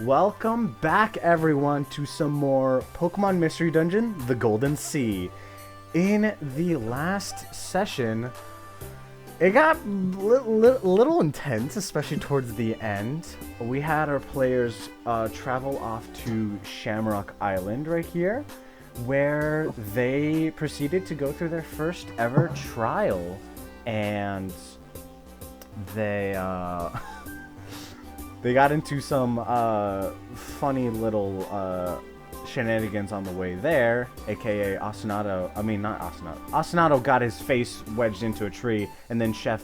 Welcome back, everyone, to some more Pokemon Mystery Dungeon, the Golden Sea. In the last session, it got a little intense, especially towards the end. We had our players travel off to Shamrock Island right here, where they proceeded to go through their first ever trial, and they they got into some funny little shenanigans on the way there, aka Ostinato. I mean, not Ostinato. Ostinato got his face wedged into a tree, and then Chef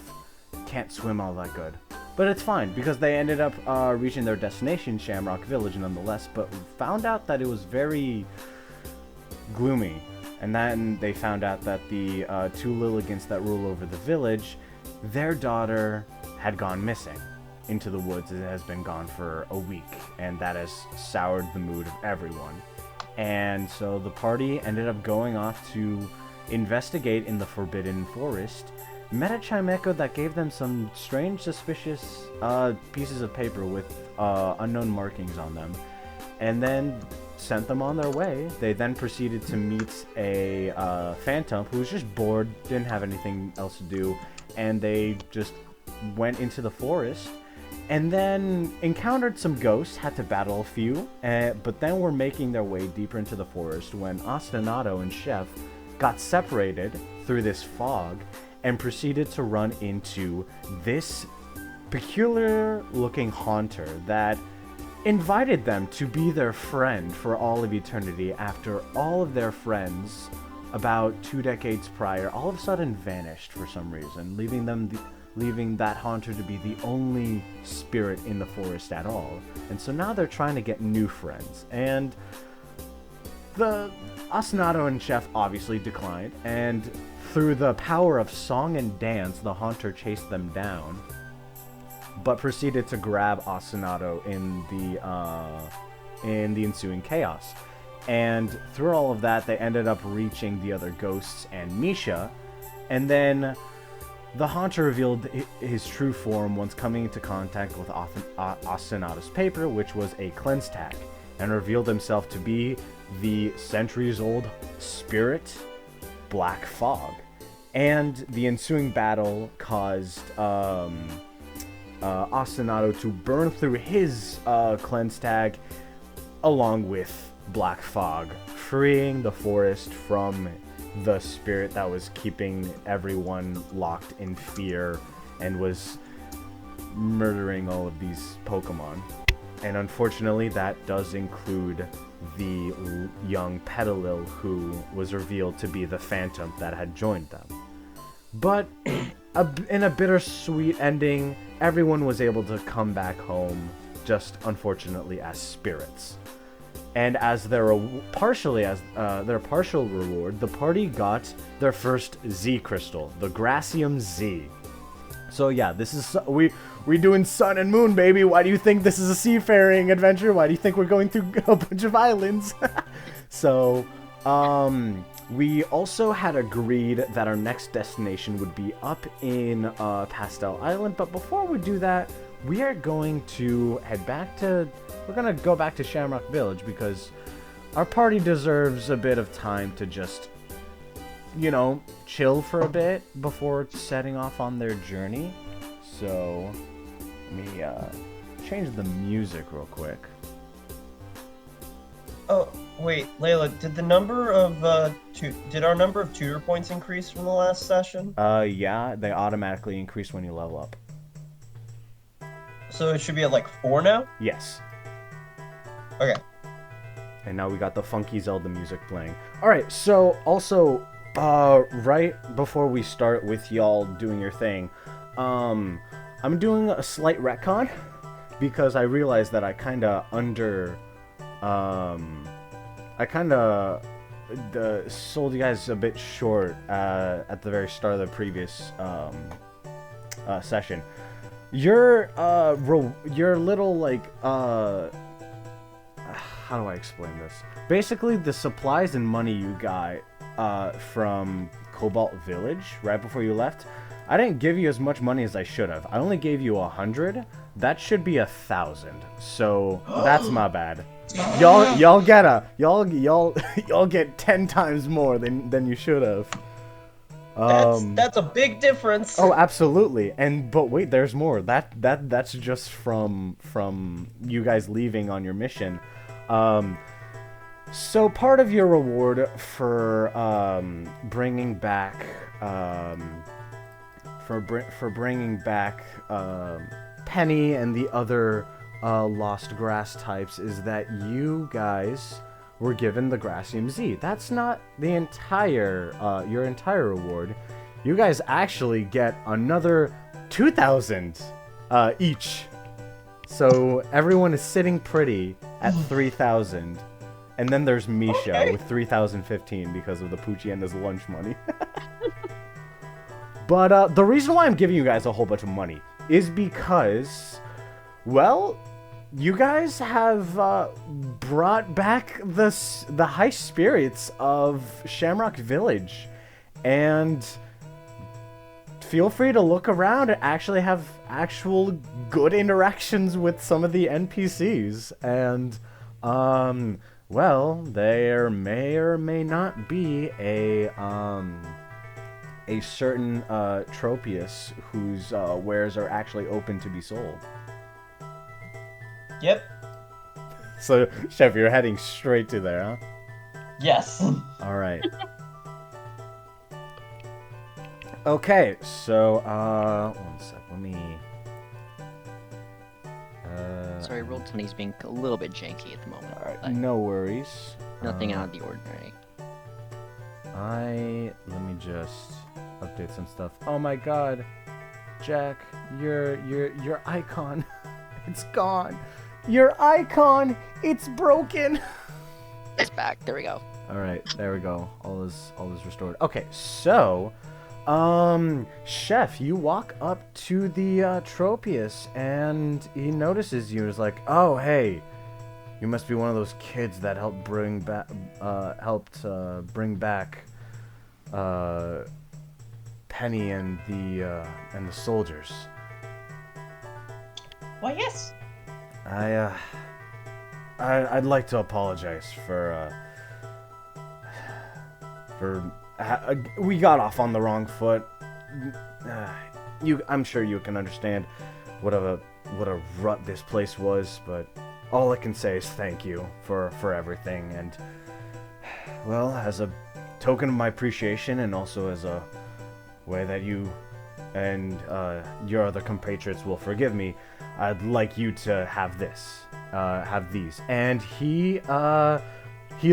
can't swim all that good. But it's fine, because they ended up reaching their destination, Shamrock Village, nonetheless, but found out that it was very gloomy. And then they found out that the two Lilligants that rule over the village, their daughter had gone missing into the woods. It has been gone for a week, and that has soured the mood of everyone. And so the party ended up going off to investigate in the Forbidden Forest, met a Chimecho that gave them some strange, suspicious pieces of paper with unknown markings on them, and then sent them on their way. They then proceeded to meet a Phantom who was just bored, didn't have anything else to do, and they just went into the forest and then encountered some ghosts, had to battle a few, but then were making their way deeper into the forest when Ostinato and Chef got separated through this fog and proceeded to run into this peculiar looking haunter that invited them to be their friend for all of eternity after all of their friends about 2 decades prior all of a sudden vanished for some reason, leaving that haunter to be the only spirit in the forest at all. And so now they're trying to get new friends. And the Ostinato and Chef obviously declined, and through the power of song and dance, the haunter chased them down, but proceeded to grab Ostinato in the ensuing chaos. And through all of that, they ended up reaching the other ghosts and Micha, and then the haunter revealed his true form once coming into contact with Ostinato's paper, which was a cleanse tag, and revealed himself to be the centuries-old spirit Black Fog. And the ensuing battle caused Ostinato to burn through his cleanse tag along with Black Fog, freeing the forest from the spirit that was keeping everyone locked in fear and was murdering all of these Pokemon. And unfortunately, that does include the young Petalil, who was revealed to be the Phantom that had joined them. But in a bittersweet ending, everyone was able to come back home, just unfortunately as spirits. And as their partial reward, the party got their first Z crystal, the Gracium Z. So yeah, this is we doing Sun and Moon, baby. Why do you think this is a seafaring adventure? Why do you think we're going through a bunch of islands? So we also had agreed that our next destination would be up in Pastel Island, but before we do that, we are going to we're going to go back to Shamrock Village, because our party deserves a bit of time to just, chill for a bit before setting off on their journey. So, let me change the music real quick. Oh, wait, Layla, did our number of tutor points increase from the last session? Yeah, they automatically increase when you level up. So it should be at like 4 now? Yes. Okay. And now we got the funky Zelda music playing. Alright, so also, right before we start with y'all doing your thing, I'm doing a slight retcon, because I realized that I kinda sold you guys a bit short at the very start of the previous session. Your little, how do I explain this? Basically, the supplies and money you got from Cobalt Village right before you left, I didn't give you as much money as I should have. I only gave you 100, that should be 1,000. So that's my bad. Y'all get 10 times more than you should have. That's a big difference. Oh, absolutely. But wait, there's more. That's just from you guys leaving on your mission. So part of your reward for bringing back Penny and the other lost grass types is that you guys were given the Grassium Z. That's not the entire your entire reward. You guys actually get another 2,000 each. So everyone is sitting pretty at 3,000. And then there's Micha with 3,015 because of the Poochie and his lunch money. But the reason why I'm giving you guys a whole bunch of money is because, well, you guys have brought back the high spirits of Shamrock Village. And feel free to look around and actually have actual good interactions with some of the NPCs. And, well, there may or may not be a certain Tropius whose wares are actually open to be sold. Yep. So, Chef, you're heading straight to there, huh? Yes. All right. Okay, so, one sec, let me... Sorry, Roll20's being a little bit janky at the moment. Alright, no worries. Nothing out of the ordinary. Let me just update some stuff. Oh my god, Jack, your icon, it's gone. Your icon, it's broken. It's back. There we go. All right, there we go. All is restored. Okay, so, Chef, you walk up to the Tropius, and he notices you. He's like, "Oh, hey, you must be one of those kids that helped bring back Penny and the soldiers." Why, yes. I'd like to apologize for we got off on the wrong foot. I'm sure you can understand what a rut this place was, but all I can say is thank you for everything, and well, as a token of my appreciation, and also as a way that you and your other compatriots will forgive me, I'd like you to have these. And he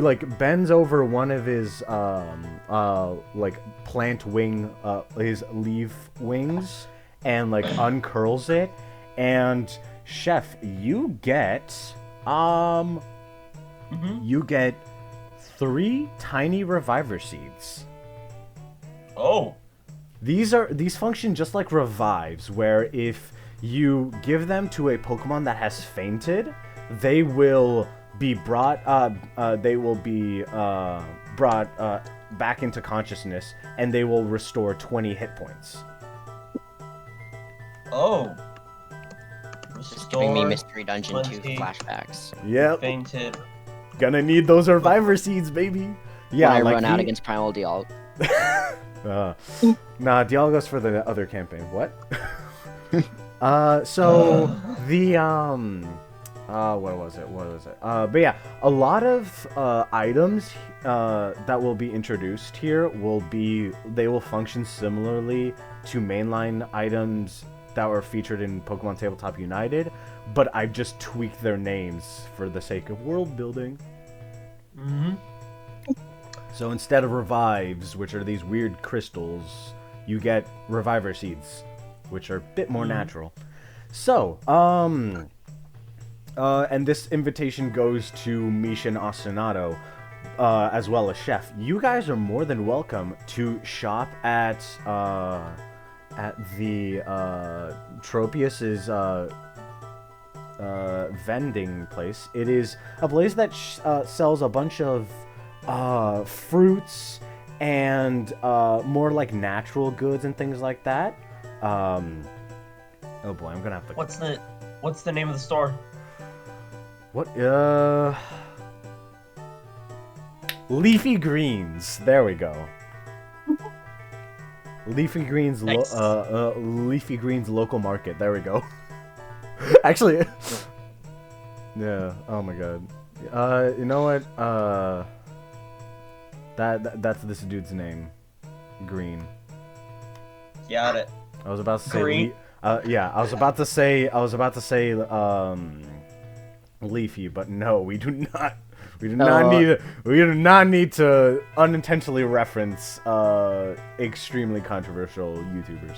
like bends over one of his like plant wing, his leaf wings, and like uncurls it. And Chef, you get you get 3 tiny reviver seeds. Oh. These function just like revives, where if you give them to a Pokemon that has fainted, they will be brought back into consciousness, and they will restore 20 hit points. Oh. Just giving me Mystery Dungeon 2 flashbacks. Yep. Fainted. Gonna need those reviver seeds, baby. Yeah, when I run out against Primal Dialga. Nah, Dialga's for the other campaign. What? So the what was it? But yeah, a lot of items that will be introduced here they will function similarly to mainline items that were featured in Pokemon Tabletop United, but I've just tweaked their names for the sake of world building. Mm-hmm. So instead of revives, which are these weird crystals, you get reviver seeds, which are a bit more natural. So, and this invitation goes to Micha and Ostinato, as well as Chef. You guys are more than welcome to shop at the Tropius's vending place. It is a place that sells a bunch of fruits and more like natural goods and things like that. Oh boy, I'm gonna have to. What's What's the name of the store? What? Leafy Greens. There we go. Leafy Greens. Nice. Leafy Greens local market. There we go. Actually. Yeah. Oh my god. You know what? That's this dude's name. Green. Got it. I was about to say Green? yeah, I was about to say Leafy, but no, we do not need to unintentionally reference extremely controversial YouTubers.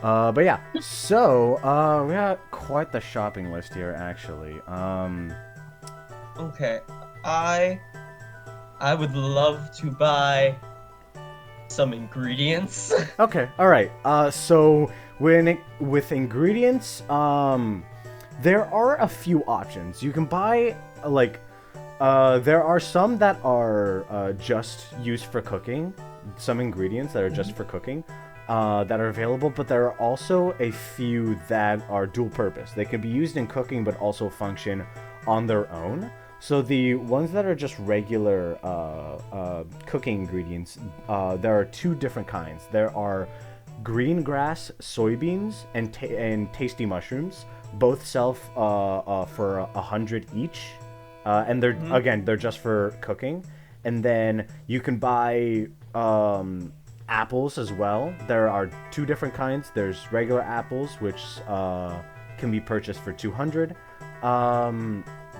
But yeah, so we got quite the shopping list here actually. Okay, I would love to buy some ingredients. Okay, all right. So with ingredients, there are a few options. You can buy there are some that are just used for cooking. Some ingredients that are just for cooking that are available, but there are also a few that are dual purpose. They can be used in cooking, but also function on their own. So the ones that are just regular cooking ingredients, there are two different kinds. There are green grass soybeans and tasty mushrooms. Both sell for 100 each, and they're again they're just for cooking. And then you can buy apples as well. There are two different kinds. There's regular apples, which can be purchased for 200.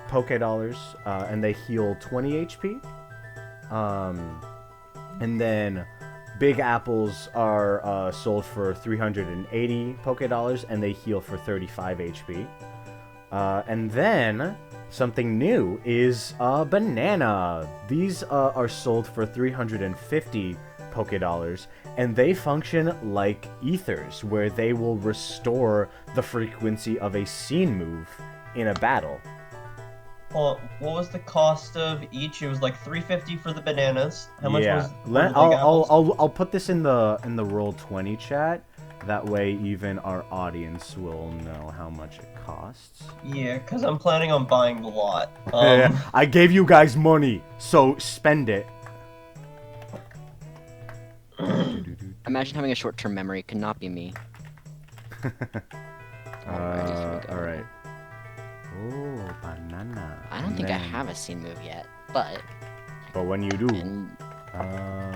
Poké dollars, and they heal 20 HP. And then big apples are sold for 380 Poké dollars, and they heal for 35 HP. And then something new is banana. These are sold for 350 Poké dollars, and they function like ethers, where they will restore the frequency of a scene move in a battle. Well, what was the cost of each? It was like 350 for the bananas. How much was the I'll put this in the Roll20 chat. That way, even our audience will know how much it costs. Yeah, because I'm planning on buying a lot. I gave you guys money, so spend it. Imagine having a short-term memory. Could not be me. Alright. Oh, banana. I don't think I have a scene move yet, but when you do.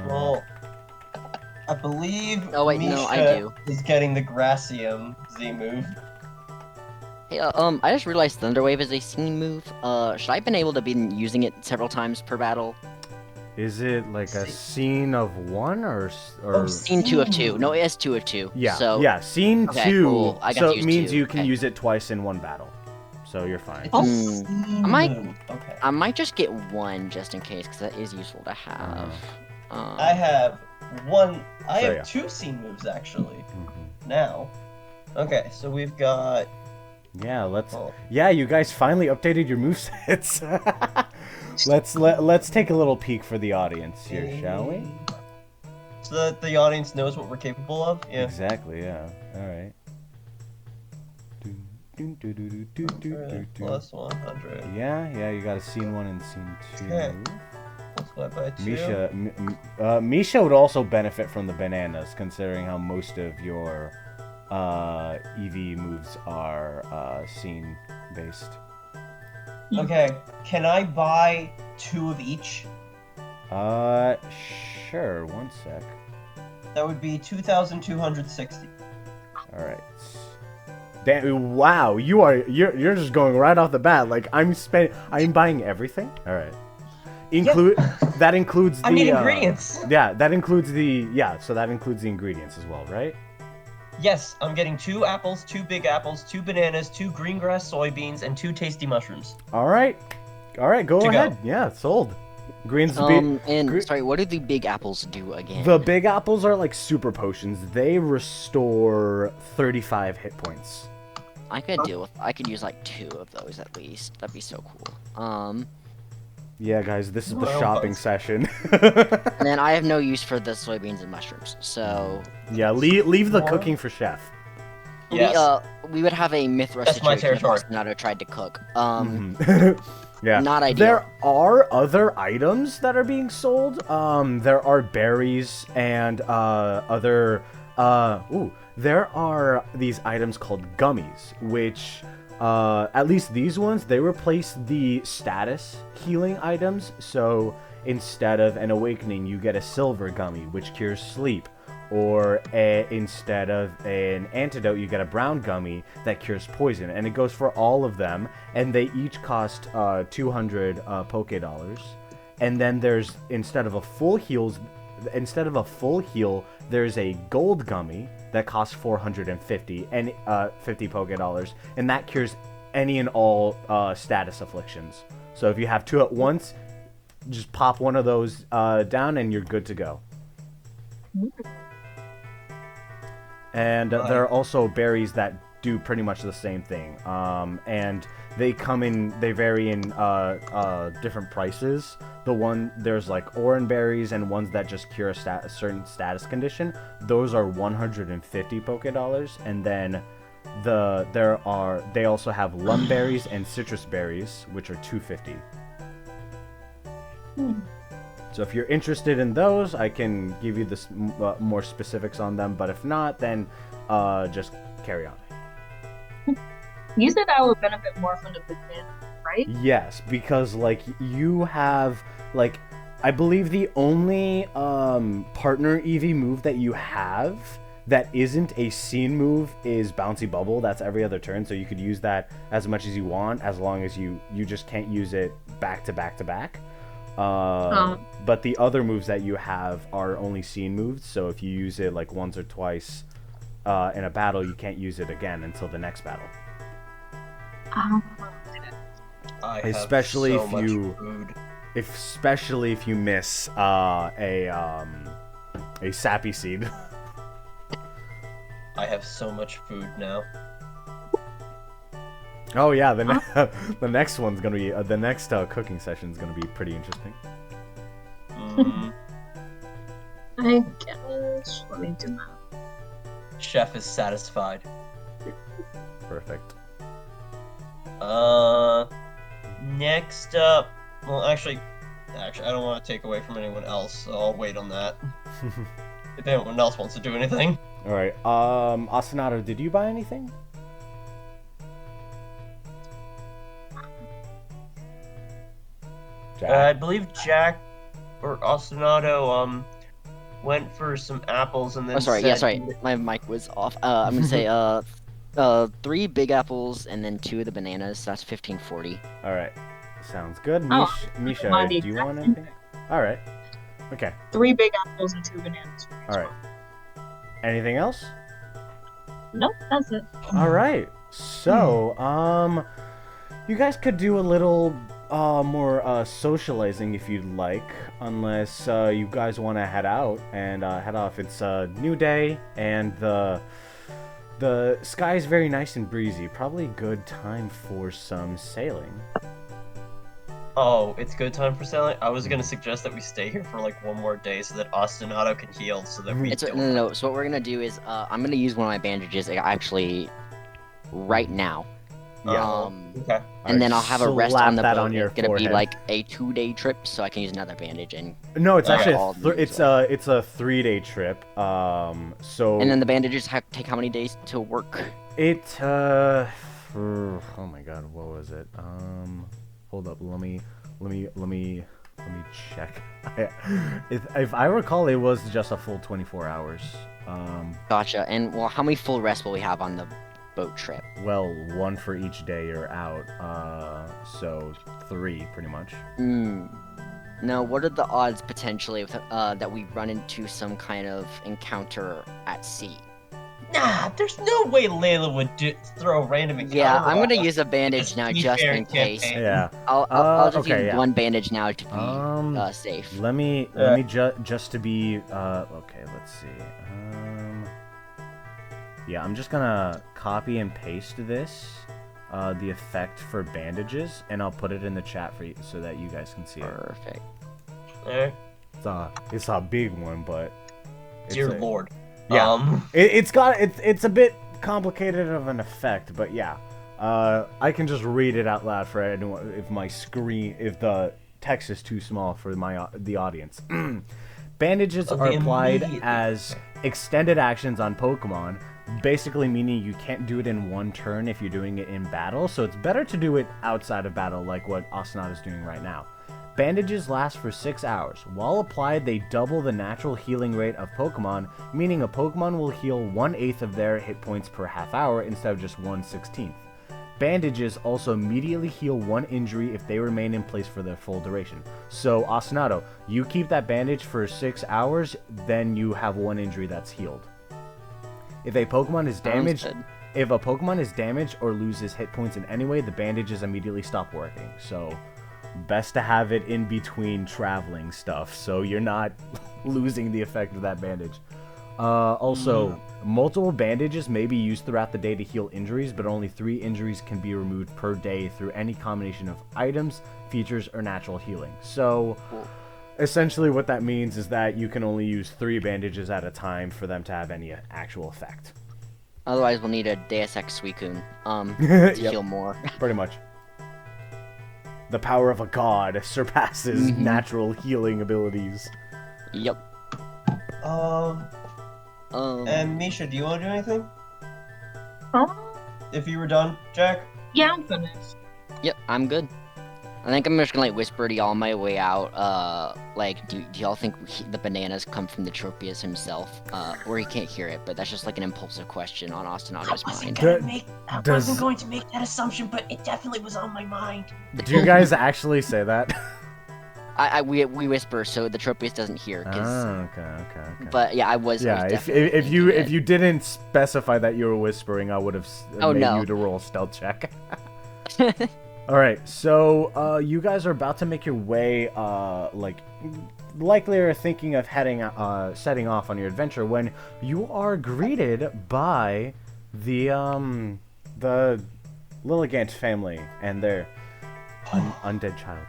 Well, I believe Oh wait, Micha no, I do. is getting the Gracium Z move. Hey, I just realized Thunderwave is a scene move. Should I have been able to be using it several times per battle? Is it like a scene of one or Scene 2 of 2. No, it has 2 of 2. Yeah, So yeah, scene okay, 2. cool. I got So to it use means 2. you can Okay. use it twice in one battle. So you're fine. It's a scene I might- move. Okay. I might just get one just in case, because that is useful to have. I have one. I So, have yeah. 2 scene moves actually. Mhm. Now. Okay, so we've got. Yeah, Oh. Yeah, you guys finally updated your movesets. let's take a little peek for the audience here, shall we? So that the audience knows what we're capable of. Yeah. Exactly. Yeah. All right. Plus 100. Yeah, you got a scene 1 and scene 2. Okay. Multiplied by 2. Misha would also benefit from the bananas, considering how most of your Eevee moves are scene based. Okay, can I buy 2 of each? Sure. One sec. That would be 2,260. All right. Damn! Wow, you're just going right off the bat. Like I'm buying everything. All right. That includes the. I need ingredients. Yeah, that includes the So that includes the ingredients as well, right? Yes, I'm getting 2 apples, 2 big apples, 2 bananas, 2 green grass soybeans, and 2 tasty mushrooms. All right. Go ahead. Yeah, sold. Greens. Sorry, what do the big apples do again? The big apples are like super potions. They restore 35 hit points. I could use like 2 of those at least. That'd be so cool. Yeah, guys, this is the Well, shopping but- session. And then I have no use for the soybeans and mushrooms. So Yeah, leave the More? cooking for chef. Yes. we would have a Mithra That's my situation if territory. Ostinato tried to cook. Yeah. Not ideal. There are other items that are being sold. There are berries and there are these items called gummies, which at least these ones, they replace the status healing items. So instead of an awakening, you get a silver gummy, which cures sleep. Or instead of an antidote, you get a brown gummy that cures poison. And it goes for all of them. And they each cost 200 Poké Dollars. And then there's, instead of a full heal, there's a gold gummy that costs 450 and 50 Poké Dollars. And that cures any and all status afflictions. So if you have two at once, just pop one of those down and you're good to go. And there are also berries that do pretty much the same thing. And they vary in different prices. There's like orange berries and ones that just cure a certain status condition. Those are 150 Poké Dollars. And then they also have lum berries and citrus berries, which are 250. So if you're interested in those, I can give you this more specifics on them. But if not, then just carry on. You said that would benefit more from the begin, right? Yes, because like you have like I believe the only partner Eevee move that you have that isn't a scene move is Bouncy Bubble. That's every other turn, so you could use that as much as you want, as long as you just can't use it back to back to back. But the other moves that you have are only scene moves, so if you use it like once or twice in a battle, you can't use it again until the next battle. Especially if you miss a sappy seed. I have so much food now. Oh yeah, the next one's gonna be the next cooking session's gonna be pretty interesting. I guess. Let me do that. Chef is satisfied. Perfect. Next up. Well, actually, I don't want to take away from anyone else, so I'll wait on that. If anyone else wants to do anything. All right. Ostinato, did you buy anything? Jack? I believe Jack or Ostinato went for some apples and then sorry. My mic was off. I'm gonna say 3 big apples and then 2 of the bananas. So that's 1540. All right. Sounds good. Oh, Misha, do you want anything? All right. Okay. 3 big apples and 2 bananas. All right. Anything else? Nope, that's it. All right. So, you guys could do a little more socializing if you'd like, unless you guys want to head out and head off. It's a new day, and the sky is very nice and breezy. Probably a good time for some sailing. Oh, it's good time for sailing? I was gonna suggest that we stay here for like one more day so that Ostinato can heal so that we don't... No. So what we're gonna do is I'm gonna use one of my bandages actually right now. Yeah. Okay. And then I'll have a rest on the boat. On your it's gonna forehead. be like a 2-day trip, so I can use another bandage and. No, it's actually Okay. it's a 3-day trip. So. And then the bandages take how many days to work? It oh my god, what was it? Hold up, let me check. If I recall, it was just a full 24 hours. Gotcha. And well, how many full rests will we have on the boat trip? Well, 1 for each day you're out. So 3 pretty much. Now, what are the odds potentially that we run into some kind of encounter at sea? Nah, there's no way Layla would throw a random encounter. Yeah, I'm gonna on use a bandage now be just fair in case. campaign. Yeah. I'll just okay, use yeah. one bandage now to be safe. Let me just to be okay, let's see. Yeah, I'm just gonna copy and paste this, the effect for bandages, and I'll put it in the chat for you so that you guys can see it. Perfect. Eh, It's a big one, but Dear Lord. Yeah. It's a bit complicated of an effect, but yeah. I can just read it out loud for anyone if the text is too small for the audience. Bandages are applied as extended actions on Pokemon, basically meaning you can't do it in one turn if you're doing it in battle, so it's better to do it outside of battle like what Ostinato is doing right now. Bandages last for 6 hours. While applied, they double the natural healing rate of Pokemon, meaning a Pokemon will heal 1/8 of their hit points per half hour instead of just 1/16. Bandages also immediately heal 1 injury if they remain in place for their full duration. So, Ostinato, you keep that bandage for 6 hours, then you have 1 injury that's healed. If a Pokemon is damaged or loses hit points in any way, the bandages immediately stop working. So, best to have it in between traveling stuff, so you're not losing the effect of that bandage. Multiple bandages may be used throughout the day to heal injuries, but only 3 injuries can be removed per day through any combination of items, features, or natural healing. So, essentially what that means is that you can only use 3 bandages at a time for them to have any actual effect. Otherwise, we'll need a Deus Ex Suicune to heal more. Pretty much. The power of a god surpasses natural healing abilities. Yep. And Misha, do you want to do anything? Huh? If you were done, Jack? Yeah, I'm finished. Yep, I'm good. I think I'm just gonna like whisper to y'all on my way out. Do y'all think the bananas come from the Tropius himself? Or he can't hear it, but that's just like an impulsive question on Ostinato's mind. I wasn't going to make that assumption, but it definitely was on my mind. Do you guys actually say that? We whisper so the Tropius doesn't hear. Okay. But yeah, I was. Yeah, if you didn't specify that you were whispering, I would have made you to roll a stealth check. All right, so you guys are about to make your way, likely are thinking of setting off on your adventure when you are greeted by the Lilligant family and their undead child.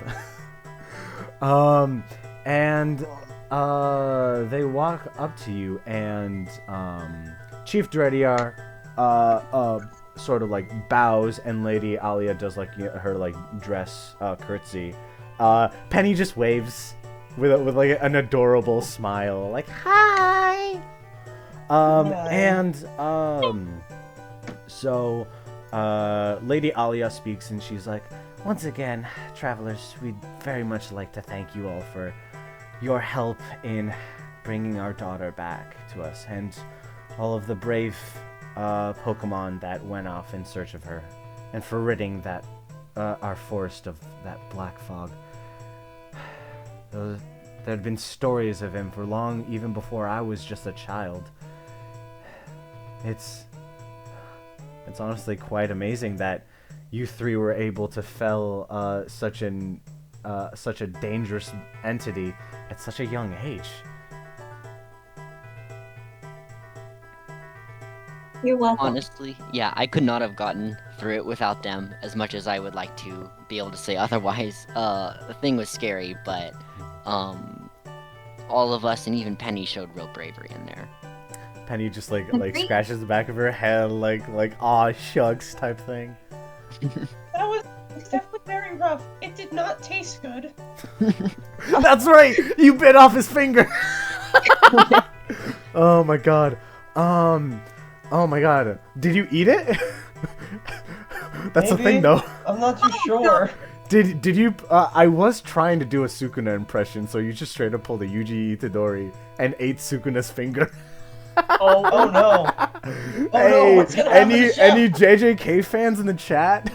They walk up to you, and Chief Drediar sort of like bows, and Lady Alia does like her like dress curtsy. Penny just waves with like an adorable smile, like hi. So Lady Alia speaks, and she's like, once again, travelers, we'd very much like to thank you all for your help in bringing our daughter back to us, and all of the brave Pokemon that went off in search of her, and for ridding our forest of that black fog. There had been stories of him for long, even before I was just a child. It's honestly quite amazing that you 3 were able to fell such a dangerous entity at such a young age. You're welcome. Honestly, yeah, I could not have gotten through it without them, as much as I would like to be able to say otherwise. The thing was scary, but all of us and even Penny showed real bravery in there. Penny just like scratches the back of her head, like aw shucks type thing. That was definitely very rough. It did not taste good. That's right, you bit off his finger. Oh my god. Oh my god. Did you eat it? That's the thing, though. I'm not too sure. Did you? I was trying to do a Sukuna impression, so you just straight up pulled a Yuji Itadori and ate Sukuna's finger. Oh no. Hey, what's gonna happen to Chef? any JJK fans in the chat?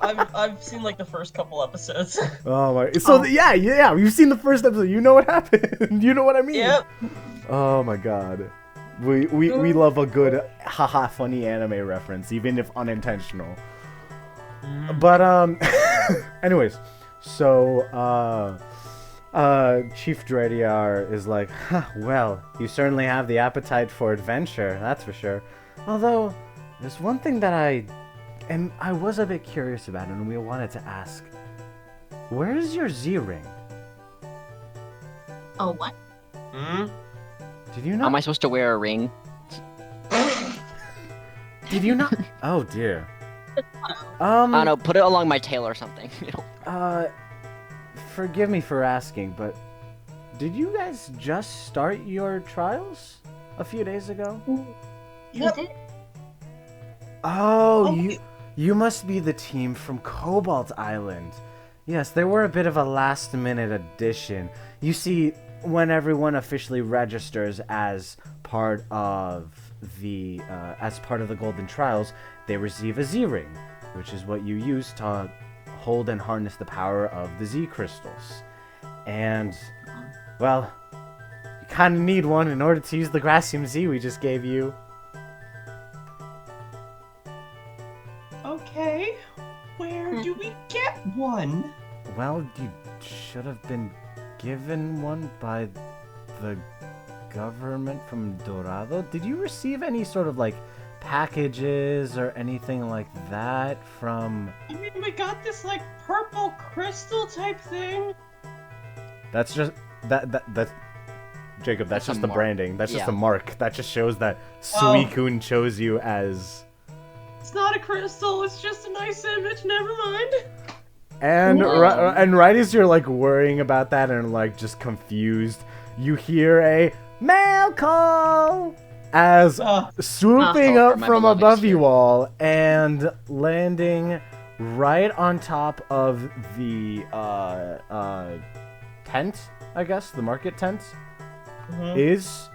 I've seen like the first couple episodes. Oh my! So yeah, you've seen the first episode. You know what happened. You know what I mean? Yep. Oh my god. We love a good haha funny anime reference, even if unintentional. But anyways, so Chief Drediar is like, well, you certainly have the appetite for adventure, that's for sure. Although there's one thing that I was a bit curious about, and we wanted to ask. Where's your Z-ring? Oh, what? Did you know? Am I supposed to wear a ring? Did you not? Oh dear. I don't know, put it along my tail or something. Forgive me for asking, but did you guys just start your trials a few days ago? You did? Oh, you must be the team from Cobalt Island. Yes, they were a bit of a last-minute addition. You see, when everyone officially registers as part of the Golden Trials, they receive a Z-ring, which is what you use to hold and harness the power of the Z crystals. And, well, you kind of need one in order to use the Glastium Z we just gave you. Okay, where do we get one? Well, you should have been given one by the government from Dorado. Did you receive any sort of, like, packages or anything like that from... I mean, we got this, like, purple crystal type thing. That's just... That's... Jacob, that's just the mark. branding. That's just Yeah. a mark. That just shows that Suicune chose you as... It's not a crystal, it's just a nice image, never mind. And right as you're like worrying about that and like just confused, you hear a mail call as swooping up my from beloved above sphere. you all and landing right on top of the tent, I guess, the market tent, is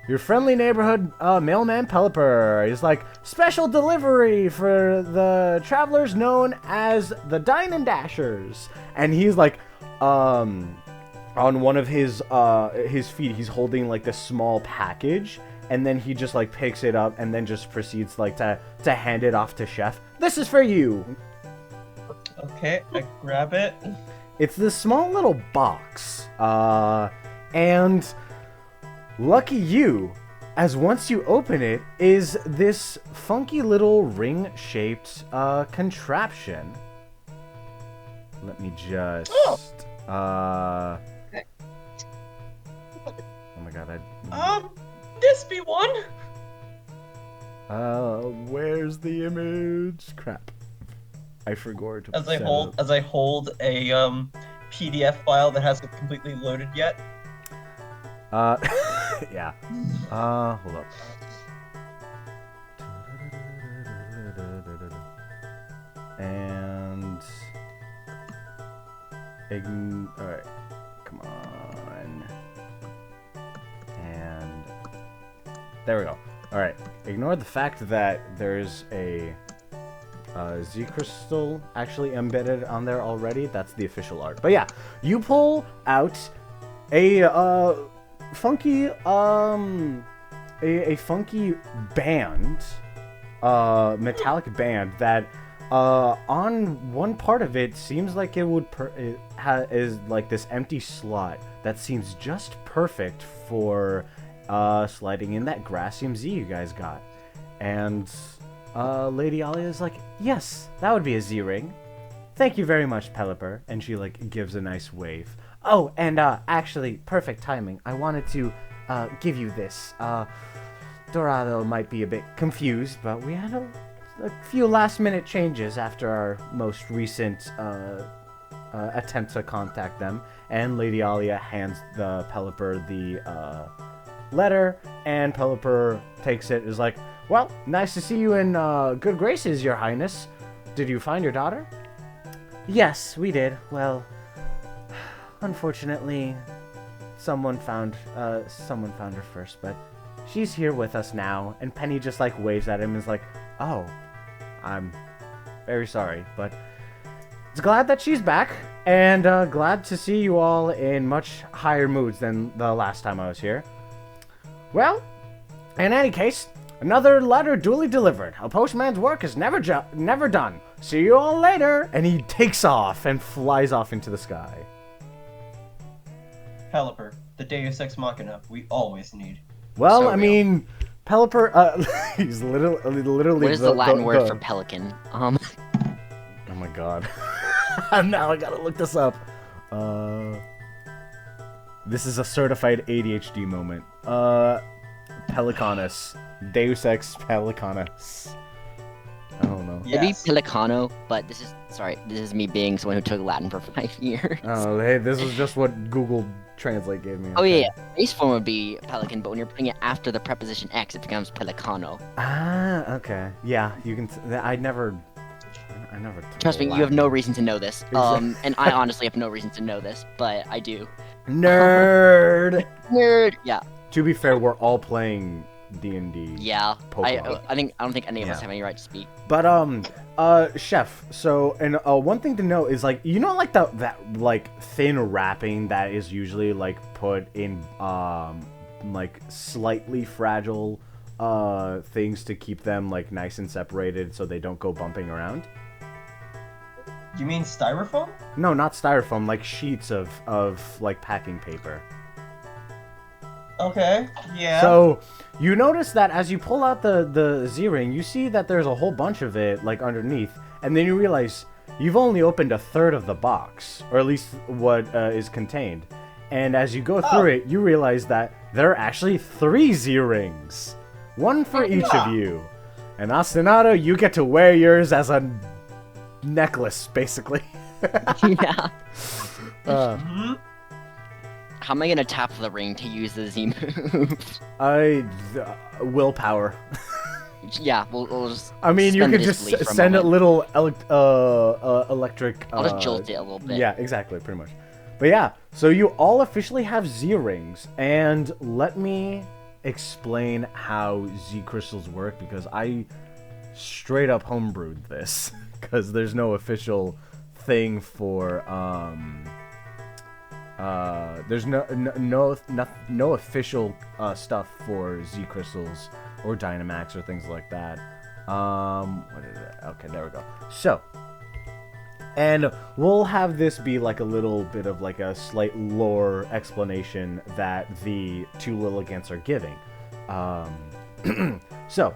your friendly neighborhood mailman Pelipper. He's like, special delivery for the travelers known as the Dine N Dashers. And he's like, on one of his feet, he's holding like this small package. And then he just like picks it up and then just proceeds like to hand it off to Chef. This is for you. Okay, I grab it. It's this small little box. And lucky you, as once you open it, is this funky little ring-shaped contraption. Let me just... Oh my god, This be one. where's the image? Crap. I forgot to As I hold a PDF file that hasn't completely loaded yet. yeah. Hold up. And... Alright. Come on. And... There we go. Alright. Ignore the fact that there's a Z crystal actually embedded on there already. That's the official art. But yeah, you pull out a funky a funky band, metallic band that on one part of it seems like it would is like this empty slot that seems just perfect for sliding in that Glastium Z you guys got. And Lady Alia is like, yes, that would be a Z ring. Thank you very much, Pelipper. And she like gives a nice wave. Oh, and actually, perfect timing. I wanted to give you this. Dorado might be a bit confused, but we had a few last-minute changes after our most recent attempt to contact them. And Lady Alia hands the Pelipper the letter, and Pelipper takes it. Is like, well, nice to see you in good graces, Your Highness. Did you find your daughter? Yes, we did. Well, unfortunately, someone found her first, but she's here with us now. And Penny just like waves at him and is like, oh, I'm very sorry, but it's glad that she's back, and glad to see you all in much higher moods than the last time I was here. Well, in any case, another letter duly delivered. A postman's work is never done. See you all later. And he takes off and flies off into the sky. Pelipper, the Deus Ex Machina we always need. Well, So I real. mean, Pelipper, he's literally What is the Latin word for pelican? Oh my god. Now I gotta look this up. This is a certified ADHD moment. Pelicanus. Deus Ex Pelicanus. It'd be Yes. Pelicano, but this is me being someone who took Latin for 5 years. Oh, hey, this is just what Google Translate gave me. Oh okay. yeah, base form would be pelican, but when you're putting it after the preposition X, it becomes Pelicano. Ah, okay. Yeah, you can. I never. Took Trust me, you have Latin. no reason to know this. And I honestly have no reason to know this, but I do. Nerd. Nerd. Yeah. To be fair, we're all playing D&D. Yeah. Pokemon. I don't think any of us Yeah. have any right to speak. But Chef. So, and one thing to know is like like that like thin wrapping that is usually like put in like slightly fragile things to keep them like nice and separated so they don't go bumping around. You mean styrofoam? No, not styrofoam, like sheets of like packing paper. Okay, yeah. So you notice that as you pull out the Z-ring, you see that there's a whole bunch of it like underneath, and then you realize you've only opened a third of the box, or at least what is contained. And as you go through it, you realize that there are actually 3 Z-rings, one for each of you. And Ostinato, you get to wear yours as a necklace, basically. Yeah. Hmm? How am I gonna tap the ring to use the Z move? Willpower. Yeah, we'll just. I mean, you suspend could disbelief just for a send a moment. little electric. I'll just jolt it a little bit. Yeah, exactly, pretty much. But yeah, so you all officially have Z rings, and let me explain how Z crystals work because I straight up homebrewed this because there's no official thing for there's no official stuff for Z crystals or Dynamax or things like that. What is it? Okay, there we go. So, and we'll have this be like a little bit of like a slight lore explanation that the 2 Lilligants are giving. So,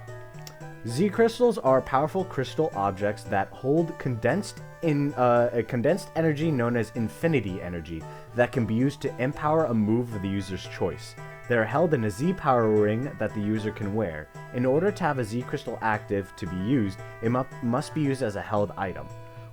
Z crystals are powerful crystal objects that hold condensed energy known as infinity energy that can be used to empower a move of the user's choice. They are held in a Z power ring that the user can wear. In order to have a Z crystal active to be used, it must be used as a held item.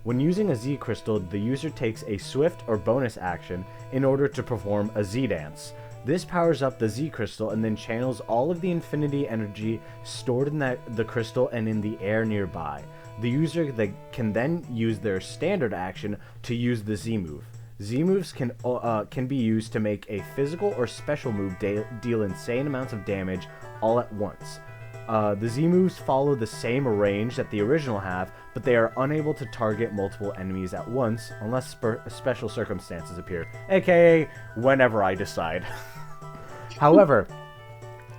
When using a Z crystal, the user takes a swift or bonus action in order to perform a Z dance. This powers up the Z crystal and then channels all of the infinity energy stored in the crystal and in the air nearby. The user can then use their standard action to use the Z move. Z moves can be used to make a physical or special move deal insane amounts of damage all at once. The Z moves follow the same range that the original have, but they are unable to target multiple enemies at once unless special circumstances appear, aka whenever I decide. However,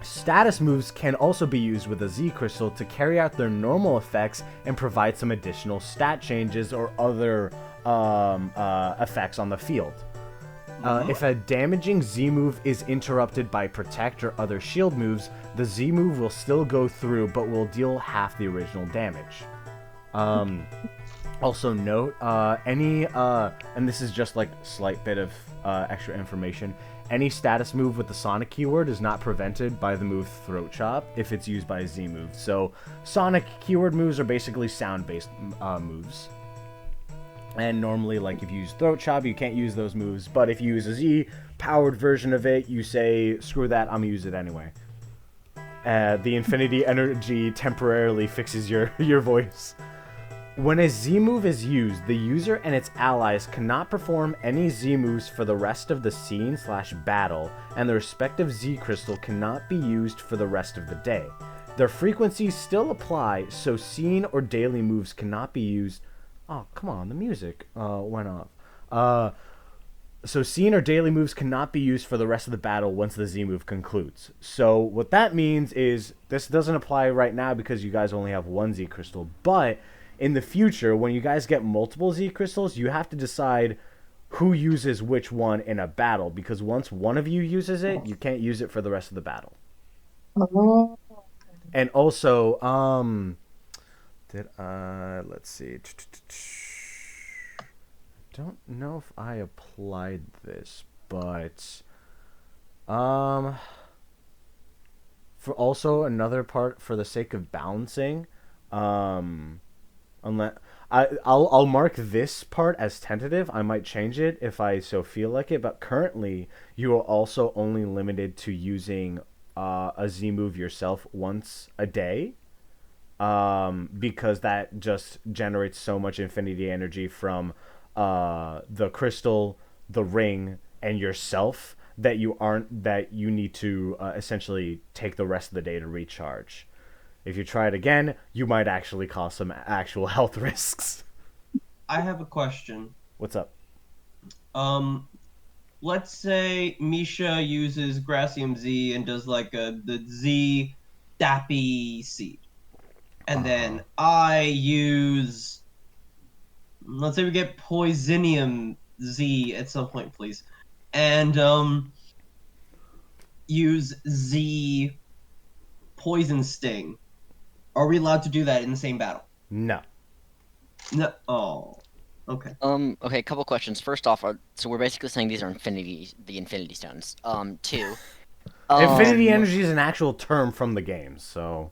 status moves can also be used with a Z crystal to carry out their normal effects and provide some additional stat changes or other effects on the field. If a damaging Z move is interrupted by protect or other shield moves, the Z move will still go through but will deal half the original damage. Also note, and this is just like slight bit of extra information, any status move with the Sonic keyword is not prevented by the move Throat Chop if it's used by a Z move. So Sonic keyword moves are basically sound-based moves. And normally, like, if you use Throat Chop, you can't use those moves. But if you use a Z-powered version of it, you say, screw that, I'm gonna use it anyway. The infinity energy temporarily fixes your voice. When a Z move is used, the user and its allies cannot perform any Z moves for the rest of the scene/battle, and the respective Z crystal cannot be used for the rest of the day. Their frequencies still apply, so scene or daily moves cannot be used. Oh, come on, the music went off. So scene or daily moves cannot be used for the rest of the battle once the Z move concludes. So what that means is, this doesn't apply right now because you guys only have one Z crystal, but in the future, when you guys get multiple Z crystals, you have to decide who uses which one in a battle, because once one of you uses it, you can't use it for the rest of the battle. And also, let's see. Don't know if I applied this, but for also another part for the sake of balancing, Unless I'll mark this part as tentative. I might change it if I so feel like it. But currently, you are also only limited to using a Z move yourself once a day. Because that just generates so much infinity energy from the crystal, the ring, and yourself that you need to essentially take the rest of the day to recharge. If you try it again, you might actually cause some actual health risks. I have a question. What's up? Let's say Misha uses Gracium Z and does like the Z Dappy seed. And then I use, let's say we get Poisonium Z at some point, please. And use Z Poison Sting. Are we allowed to do that in the same battle? No. No. Oh. Okay. Okay, a couple questions. First off, so we're basically saying these are the Infinity Stones. Two. Infinity energy is an actual term from the game, so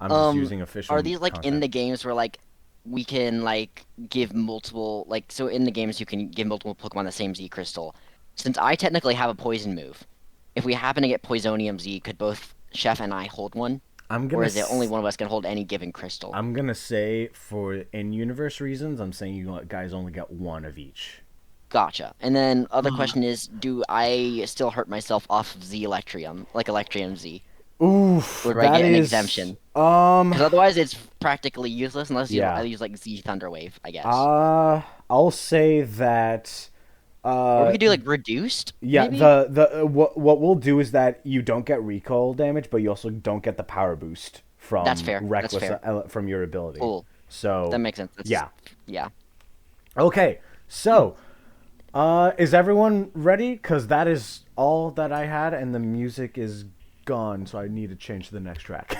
I'm just using official. Are these like content. in the games where like we can like give multiple like so in the games you can give multiple Pokemon the same Z crystal? Since I technically have a poison move, if we happen to get Poisonium Z, could both Chef and I hold one? Or is it only one of us can hold any given crystal? I'm gonna say for in-universe reasons, I'm saying you guys only get one of each. Gotcha. And then other question is, do I still hurt myself off of Z Electrium, like Electrium Z? Oof, Or do I get an exemption? Because otherwise it's practically useless unless I use like Z Thunderwave, I guess. I'll say that. Or we could do like reduced. Yeah, maybe? what we'll do is that you don't get recoil damage, but you also don't get the power boost from That's fair. reckless That's fair. From your ability. Cool. So That makes sense. yeah. Okay, so is everyone ready? Because that is all that I had, and the music is gone, so I need to change to the next track.